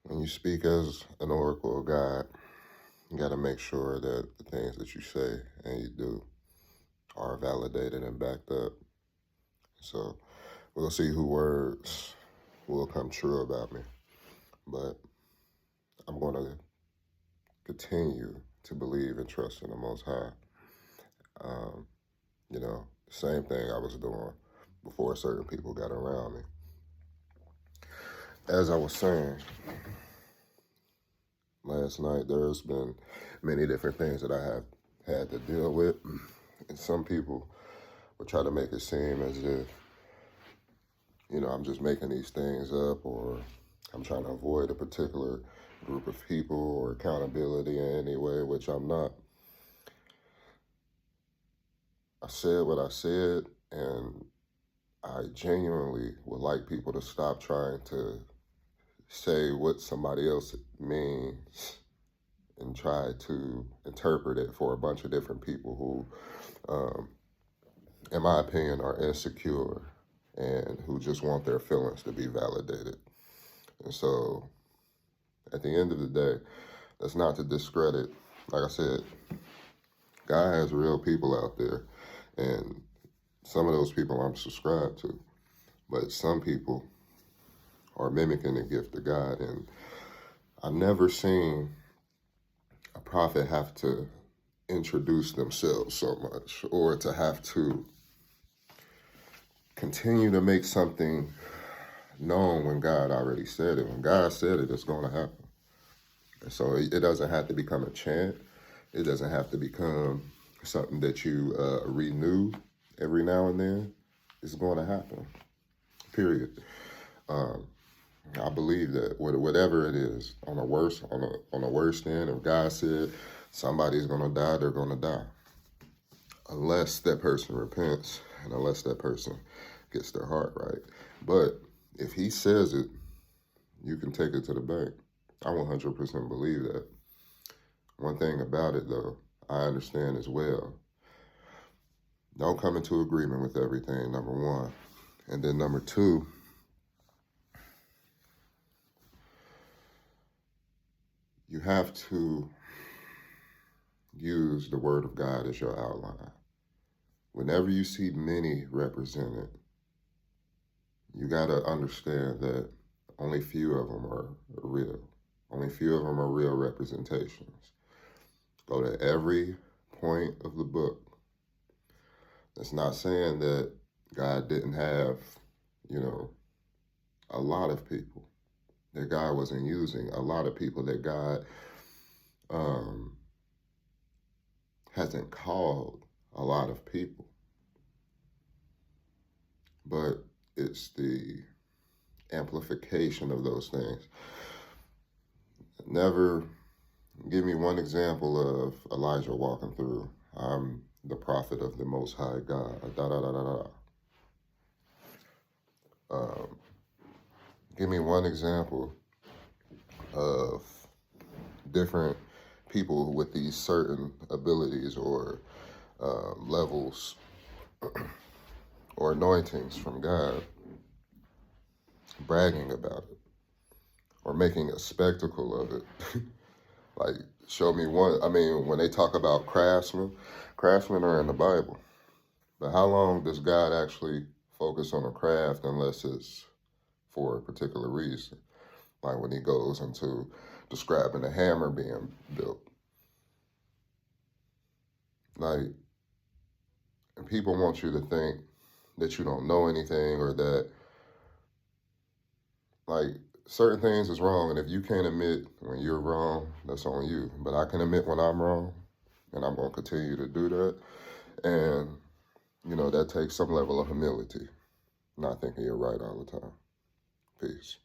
When you speak as an oracle of God, you got to make sure that the things that you say and you do are validated and backed up. So we'll see who words will come true about me. But I'm going to continue to believe and trust in the Most High. Um, same thing I was doing before certain people got around me. As I was saying last night, there's been many different things that I have had to deal with. And some people will try to make it seem as if, I'm just making these things up, or I'm trying to avoid a particular group of people or accountability in any way, which I'm not. I said what I said, and I genuinely would like people to stop trying to say what somebody else means and try to interpret it for a bunch of different people who, in my opinion, are insecure and who just want their feelings to be validated. And so, at the end of the day, that's not to discredit. Like I said, God has real people out there, and some of those people I'm subscribed to. But some people are mimicking the gift of God, and I've never seen a prophet have to introduce themselves so much, or to have to continue to make something known when God already said it. When God said it, it's going to happen. And so it doesn't have to become a chant. It doesn't have to become something that you renew every now and then. It's going to happen, period. I believe that whatever it is, on the worst end, if God said somebody's going to die, they're going to die. Unless that person repents and unless that person gets their heart right. But if he says it, you can take it to the bank. I 100% believe that. One thing about it, though, I understand as well. Don't come into agreement with everything, number one. And then number two, you have to use the word of God as your outline. Whenever you see many represented, you got to understand that only few of them are real. Only few of them are real representations. Go to every point of the book. That's not saying that God didn't have, a lot of people that God wasn't using, a lot of people that God hasn't called a lot of people. But it's the amplification of those things. Never give me one example of Elijah walking through, I'm the prophet of the Most High God, give me one example of different people with these certain abilities or levels or anointings from God bragging about it or making a spectacle of it. Like, show me one. I mean, when they talk about craftsmen are in the Bible. But how long does God actually focus on a craft unless it's for a particular reason? Like when he goes into describing a hammer being built. Like, and people want you to think that you don't know anything or that, like, certain things is wrong. And if you can't admit when you're wrong, that's on you. But I can admit when I'm wrong, and I'm going to continue to do that. And, that takes some level of humility, not thinking you're right all the time. Peace.